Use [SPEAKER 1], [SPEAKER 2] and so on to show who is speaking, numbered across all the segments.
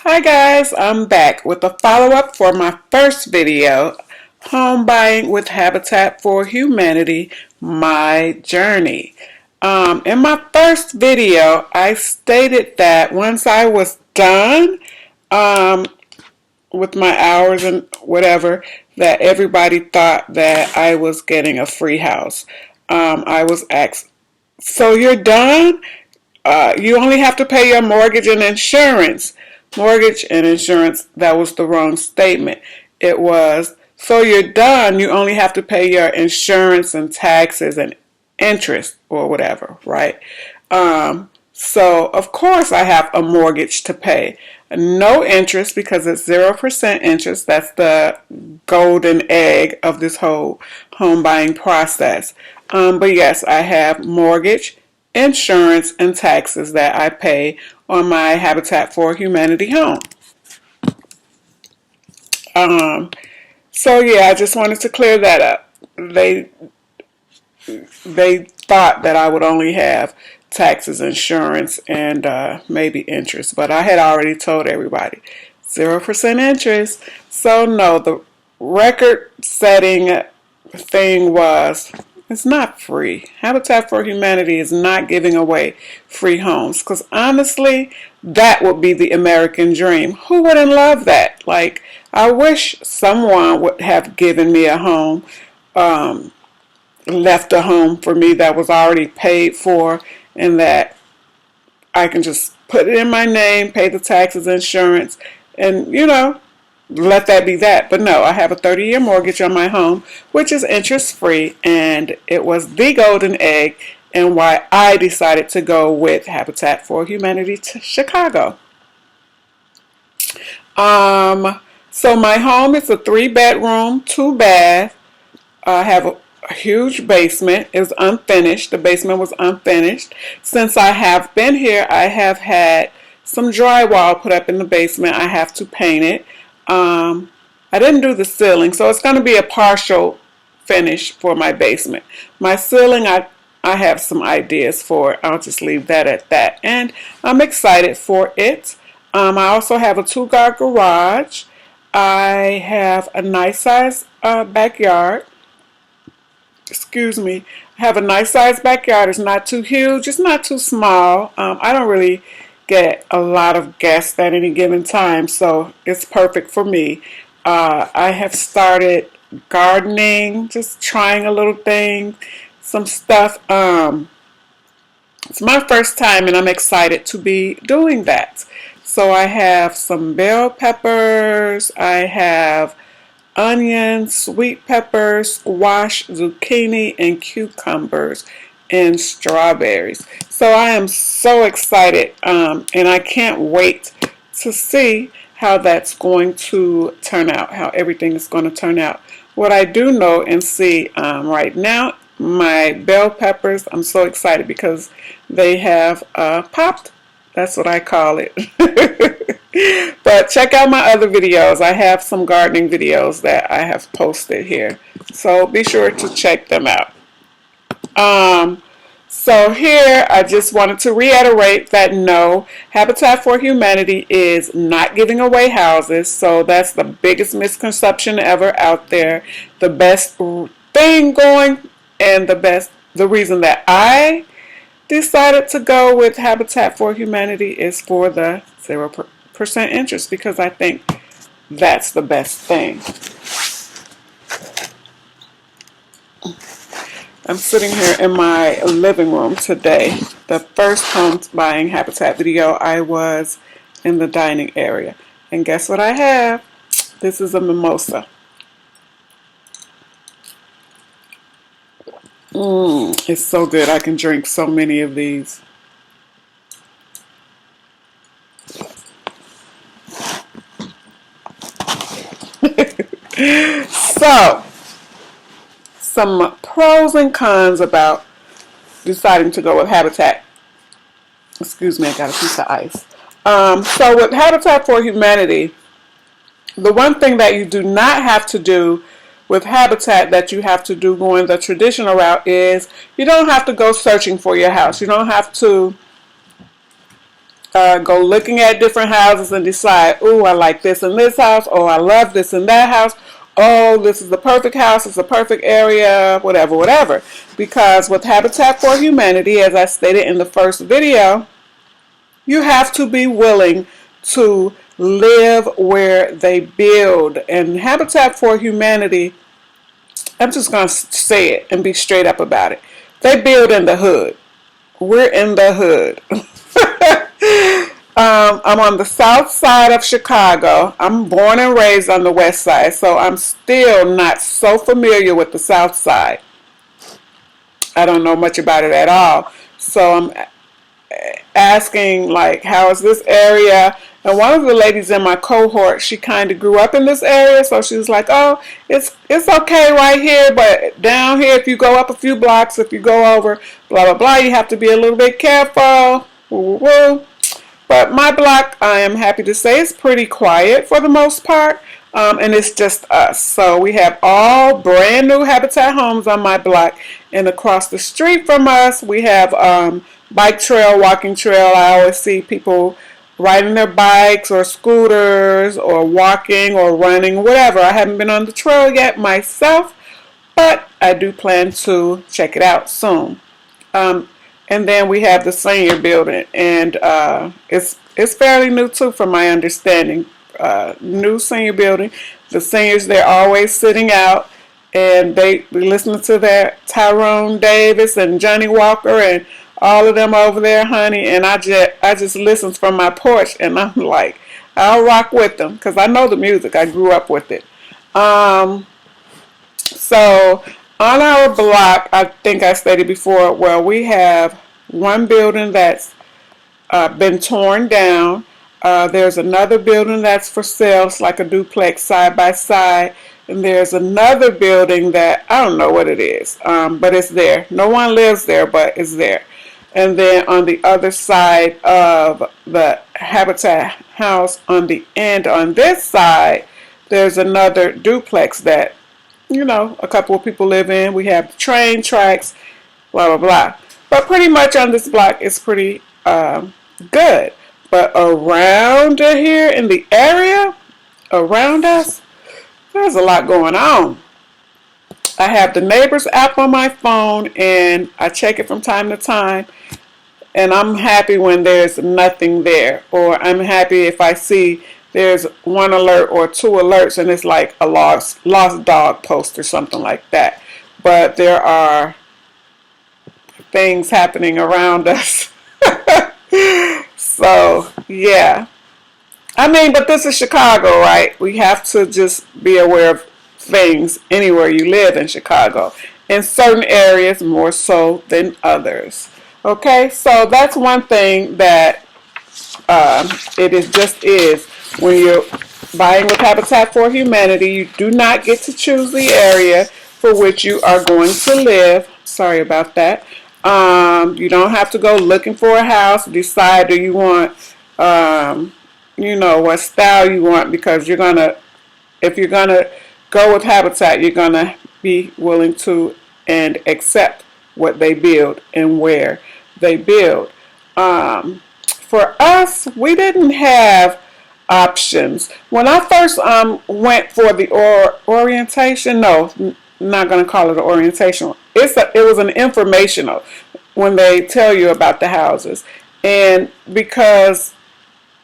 [SPEAKER 1] Hi guys, I'm back with a follow-up for my first video, Home Buying with Habitat for Humanity, My Journey. In my first video, I stated that once I was done with my hours and whatever, that everybody thought that I was getting a free house. I was asked, so you're done? You only have to pay your mortgage and insurance. Mortgage and insurance, that was the wrong statement. It was, so you're done, you only have to pay your insurance and taxes and interest or whatever, right? So, of course, I have a mortgage to pay. No interest because it's 0% interest. That's the golden egg of this whole home buying process. But yes, I have mortgage, insurance, and taxes that I pay on my Habitat for Humanity home. So yeah, I just wanted to clear that up. They thought that I would only have taxes, insurance, and maybe interest, but I had already told everybody 0% interest. So no, the record-setting thing was, it's not free. Habitat for Humanity is not giving away free homes because honestly, that would be the American dream. Who wouldn't love that? Like, I wish someone would have given me a home, left a home for me that was already paid for and that I can just put it in my name, pay the taxes, insurance, and let that be that. But no, I have a 30-year mortgage on my home, which is interest free, and it was the golden egg and why I decided to go with Habitat for Humanity to Chicago. So my home is a 3-bedroom, 2-bath. I have a huge basement. It was unfinished. The basement was unfinished. Since I have been here, I have had some drywall put up in the basement. I have to paint it. I didn't do the ceiling, so it's going to be a partial finish for my basement. My ceiling, I have some ideas for it. I'll just leave that at that. And I'm excited for it. I also have a 2-car garage. I have a nice size backyard. Excuse me. I have a nice size backyard. It's not too huge. It's not too small. I don't really get a lot of guests at any given time, so it's perfect for me. I have started gardening, just trying a little thing, some stuff. It's my first time and I'm excited to be doing that. So I have some bell peppers, I have onions, sweet peppers, squash, zucchini, and cucumbers, and strawberries. So I am so excited, and I can't wait to see how that's going to turn out, how everything is going to turn out. What I do know and see right now, my bell peppers, I'm so excited because they have popped. That's what I call it. But check out my other videos. I have some gardening videos that I have posted here. So be sure to check them out. So here I just wanted to reiterate that no, Habitat for Humanity is not giving away houses. So that's the biggest misconception ever out there. The best thing going and the reason that I decided to go with Habitat for Humanity is for the 0% interest because I think that's the best thing. I'm sitting here in my living room today. The first home buying Habitat video, I was in the dining area. And guess what I have? This is a mimosa. It's so good. I can drink so many of these. So, some pros and cons about deciding to go with Habitat. Excuse me, I got a piece of ice. So with Habitat for Humanity, the one thing that you do not have to do with Habitat that you have to do going the traditional route is you don't have to go searching for your house. You don't have to go looking at different houses and decide, oh, I like this in this house, oh, I love this in that house, oh, this is the perfect house, it's the perfect area, whatever, whatever. Because with Habitat for Humanity, as I stated in the first video, you have to be willing to live where they build. And Habitat for Humanity, I'm just going to say it and be straight up about it. They build in the hood. We're in the hood. I'm on the south side of Chicago. I'm born and raised on the west side, so I'm still not so familiar with the south side. I don't know much about it at all. So I'm asking, like, how is this area? And one of the ladies in my cohort, she kind of grew up in this area, so she was like, oh, it's okay right here, but down here, if you go up a few blocks, if you go over, blah, blah, blah, you have to be a little bit careful. Woo, woo, woo. But my block, I am happy to say, is pretty quiet for the most part, and it's just us. So we have all brand new Habitat homes on my block, and across the street from us, we have bike trail, walking trail. I always see people riding their bikes or scooters or walking or running, whatever. I haven't been on the trail yet myself, but I do plan to check it out soon. And then we have the senior building, and it's fairly new too, from my understanding. New senior building. The seniors, they're always sitting out, and they listen to their Tyrone Davis and Johnny Walker and all of them over there, honey. And I just listen from my porch, and I'm like, I'll rock with them because I know the music. I grew up with it. So on our block, I think I stated before, well, we have one building that's been torn down. There's another building that's for sale. It's like a duplex side by side. And there's another building that I don't know what it is, but it's there. No one lives there, but it's there. And then on the other side of the Habitat house, on the end on this side, there's another duplex that, you know, a couple of people live in. We have the train tracks, blah, blah, blah. But pretty much on this block, it's pretty good. But around here in the area, around us, there's a lot going on. I have the Neighbors app on my phone, and I check it from time to time. And I'm happy when there's nothing there. Or I'm happy if I see there's one alert or two alerts, and it's like a lost dog post or something like that. But there are things happening around us. So, yeah. I mean, but this is Chicago, right? We have to just be aware of things anywhere you live in Chicago. In certain areas more so than others. Okay, so that's one thing that is when you're buying with Habitat for Humanity, you do not get to choose the area for which you are going to live. Sorry about that. You don't have to go looking for a house, decide do you want, what style you want, because if you're gonna go with Habitat, you're gonna be willing to and accept what they build and where they build. For us, we didn't have options. When I first went for the orientation, no, I'm not going to call it an orientation. It was an informational when they tell you about the houses. And because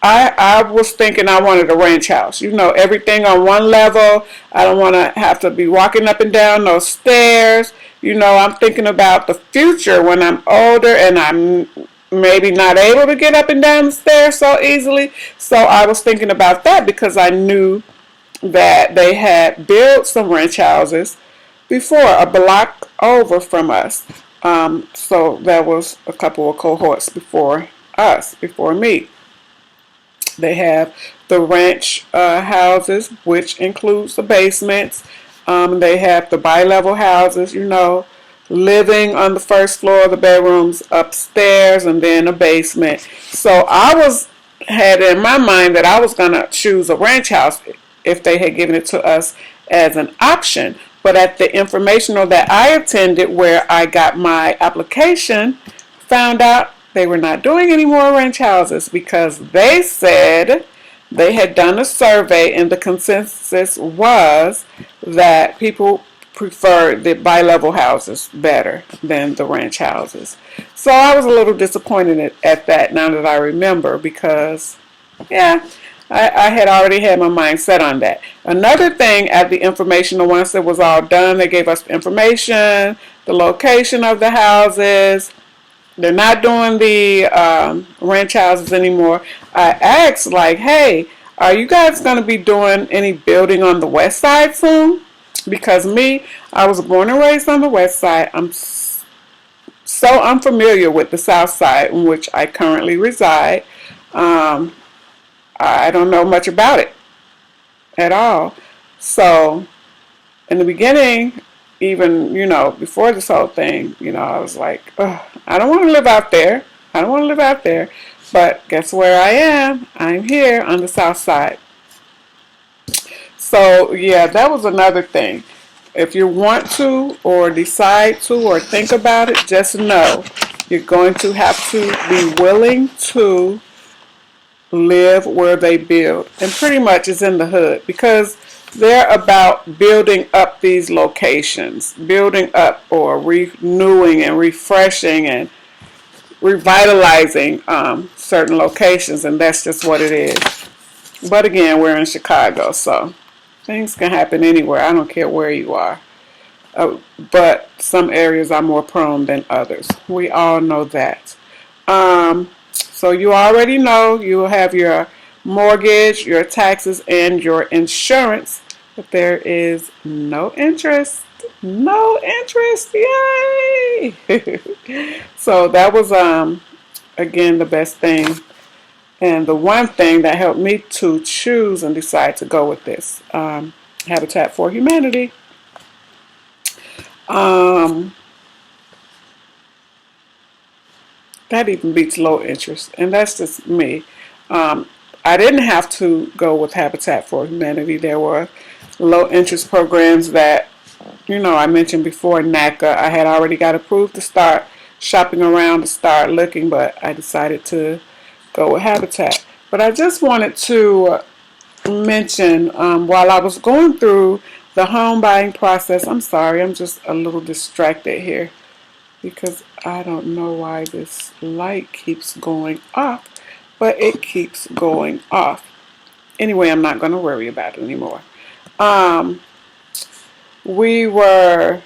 [SPEAKER 1] I was thinking I wanted a ranch house. You know, everything on one level. I don't want to have to be walking up and down those stairs. You know, I'm thinking about the future when I'm older and I'm maybe not able to get up and down the stairs so easily. So I was thinking about that because I knew that they had built some ranch houses before, a block over from us. So that was a couple of cohorts before us, before me. They have the ranch houses, which includes the basements. They have the bi-level houses, you know, living on the first floor, the bedrooms upstairs, and then a basement. So I had in my mind that I was going to choose a ranch house if they had given it to us as an option. But at the informational that I attended, where I got my application, found out they were not doing any more ranch houses because they said they had done a survey and the consensus was that people preferred the bi-level houses better than the ranch houses. So I was a little disappointed at that now that I remember because, yeah, I had already had my mind set on that. Another thing at the information, once it was all done, they gave us the information, the location of the houses. They're not doing the ranch houses anymore. I asked, like, hey, are you guys going to be doing any building on the west side soon? Because I was born and raised on the west side. I'm so unfamiliar with the south side in which I currently reside. I don't know much about it at all. So in the beginning, even, before this whole thing, I was like, I don't want to live out there. I don't want to live out there. But guess where I am? I'm here on the south side. So, yeah, that was another thing. If you want to or decide to or think about it, just know you're going to have to be willing to live where they build. And pretty much it's in the hood because they're about building up these locations, building up or renewing and refreshing and revitalizing certain locations, and that's just what it is. But again, we're in Chicago, so things can happen anywhere. I don't care where you are. But some areas are more prone than others. We all know that. So you already know you will have your mortgage, your taxes, and your insurance. But there is no interest. No interest. Yay! So that was, again, the best thing. And the one thing that helped me to choose and decide to go with this, Habitat for Humanity. That even beats low interest, and that's just me. I didn't have to go with Habitat for Humanity. There were low interest programs that, I mentioned before, NACA. I had already got approved to start shopping around, to start looking, but I decided to go with Habitat. But I just wanted to mention, while I was going through the home buying process, I'm sorry, I'm just a little distracted here because I don't know why this light keeps going off, but it keeps going off. Anyway, I'm not going to worry about it anymore. We were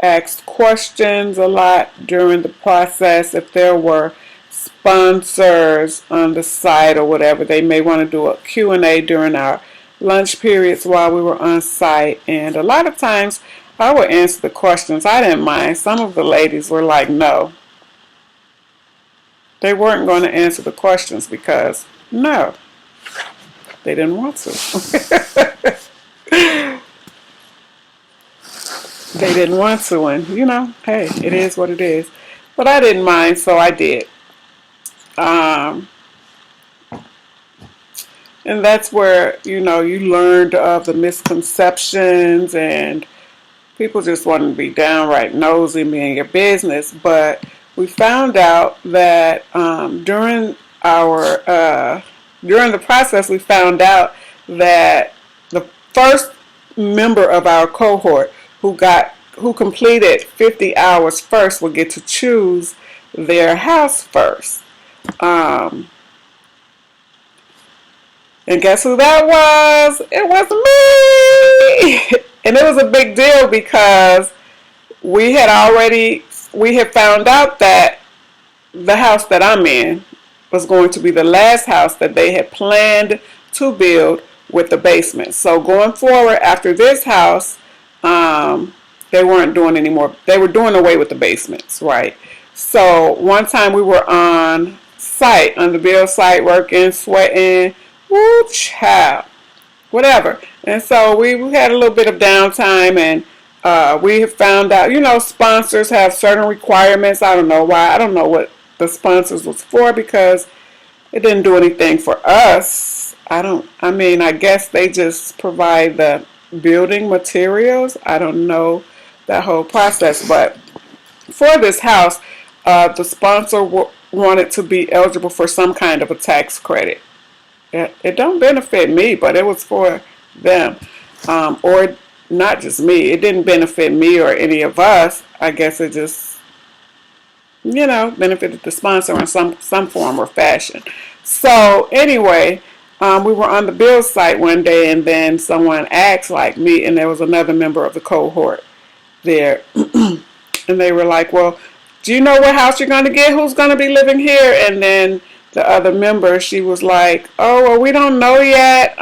[SPEAKER 1] asked questions a lot during the process. If there were sponsors on the site or whatever, they may want to do a Q&A during our lunch periods while we were on site. And a lot of times I would answer the questions. I didn't mind. Some of the ladies were like, no. They weren't going to answer the questions because, no, they didn't want to. They didn't want to, and hey, it is what it is. But I didn't mind, so I did. And that's where, you learned of the misconceptions, and people just want to be downright nosy and be in your business. But we found out that during the process, we found out that the first member of our cohort who completed 50 hours first will get to choose their house first. And guess who that was? It was me! And it was a big deal because we had found out that the house that I'm in was going to be the last house that they had planned to build with the basement. So going forward after this house, they weren't doing anymore. They were doing away with the basements, right? So one time we were on site, on the build site, working, sweating, woo, child, whatever. And so we had a little bit of downtime, and we have found out, sponsors have certain requirements. I don't know why. I don't know what the sponsors was for because it didn't do anything for us. I guess they just provide the building materials. I don't know that whole process, but for this house, the sponsor wanted to be eligible for some kind of a tax credit. It don't benefit me, but it was for them, or not just me. It didn't benefit me or any of us. I guess it just, benefited the sponsor in some form or fashion. So anyway, we were on the bill site one day, and then someone asked, like me, and there was another member of the cohort there, and they were like, "Well, do you know what house you're going to get? Who's going to be living here?" And then the other member, she was like, "Oh, well, we don't know yet.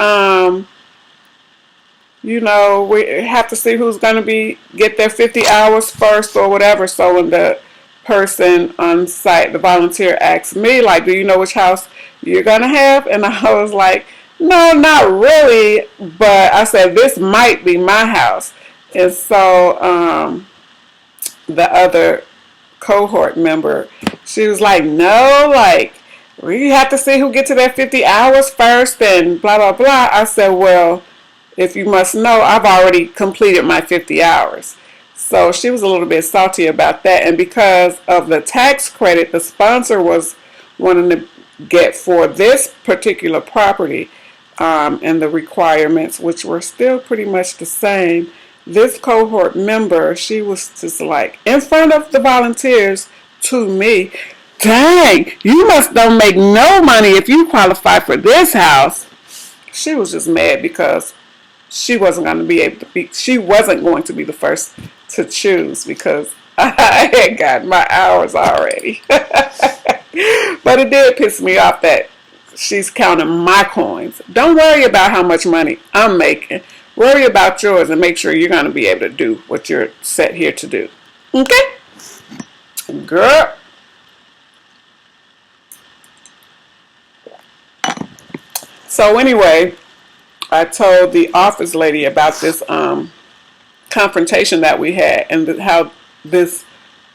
[SPEAKER 1] We have to see who's going to get their 50 hours first or whatever." So when the person on site, the volunteer, asked me, like, "Do you know which house you're going to have?" And I was like, "No, not really." But I said, "This might be my house." And so the other cohort member, she was like, "No, like, we have to see who gets to their 50 hours first and blah, blah, blah." I said, "Well, if you must know, I've already completed my 50 hours. So she was a little bit salty about that. And because of the tax credit the sponsor was wanting to get for this particular property, and the requirements, which were still pretty much the same, this cohort member, she was just like, in front of the volunteers, to me, "Dang, you must don't make no money if you qualify for this house." She was just mad because she wasn't going to be the first to choose, because I had gotten my hours already. But it did piss me off that she's counting my coins. Don't worry about how much money I'm making. Worry about yours and make sure you're going to be able to do what you're set here to do. Okay? Girl. So anyway, I told the office lady about this confrontation that we had, and how this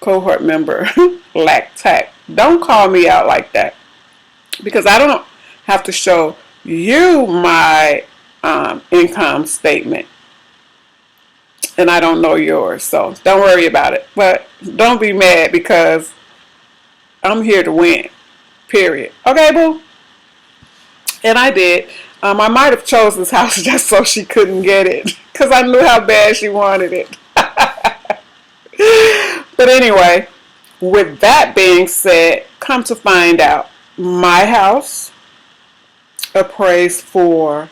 [SPEAKER 1] cohort member lacked tact. Don't call me out like that, because I don't have to show you my income statement, and I don't know yours, so don't worry about it. But don't be mad, because I'm here to win, period. Okay, boo? And I did. I might have chose this house just so she couldn't get it, because I knew how bad she wanted it. But anyway, with that being said, come to find out, my house appraised for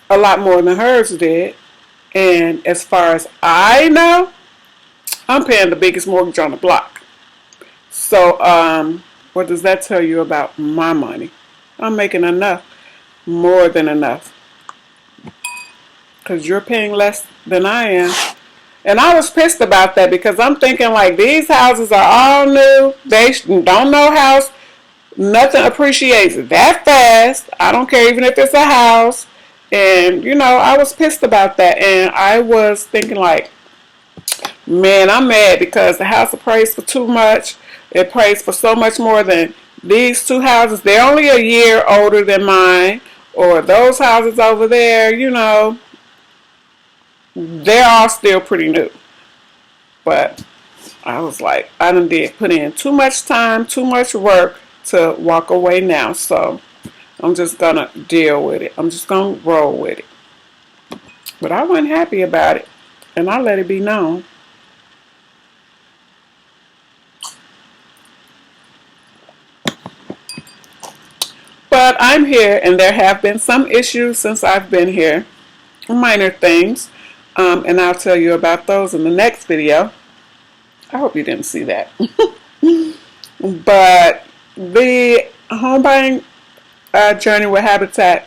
[SPEAKER 1] a lot more than hers did. And as far as I know, I'm paying the biggest mortgage on the block. So what does that tell you about my money? I'm making enough, more than enough, because you're paying less than I am. And I was pissed about that, because I'm thinking, like, these houses are all new. They don't know house. Nothing appreciates that fast. I don't care even if it's a house. And, I was pissed about that. And I was thinking, like, man, I'm mad because the house appraised for too much. It appraised for so much more than these two houses. They're only a year older than mine. Or those houses over there, they're all still pretty new. But I was like, I done put in too much time, too much work to walk away now. So I'm just going to deal with it. I'm just going to roll with it. But I wasn't happy about it, and I let it be known. But I'm here, and there have been some issues since I've been here. Minor things. And I'll tell you about those in the next video. I hope you didn't see that. But the home buying journey with Habitat,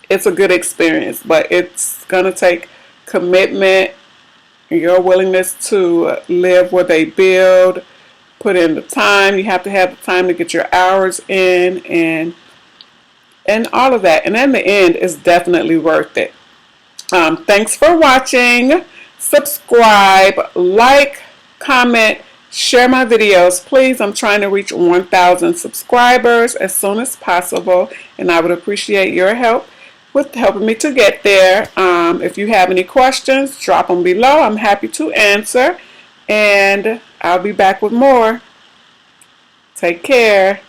[SPEAKER 1] it's a good experience, but it's going to take commitment, your willingness to live where they build, put in the time. You have to have the time to get your hours in, and all of that. And in the end, it's definitely worth it. Thanks for watching. Subscribe, like, comment, share my videos. Please, I'm trying to reach 1,000 subscribers as soon as possible, and I would appreciate your help. with helping me to get there. If you have any questions, drop them below. I'm happy to answer. And I'll be back with more. Take care.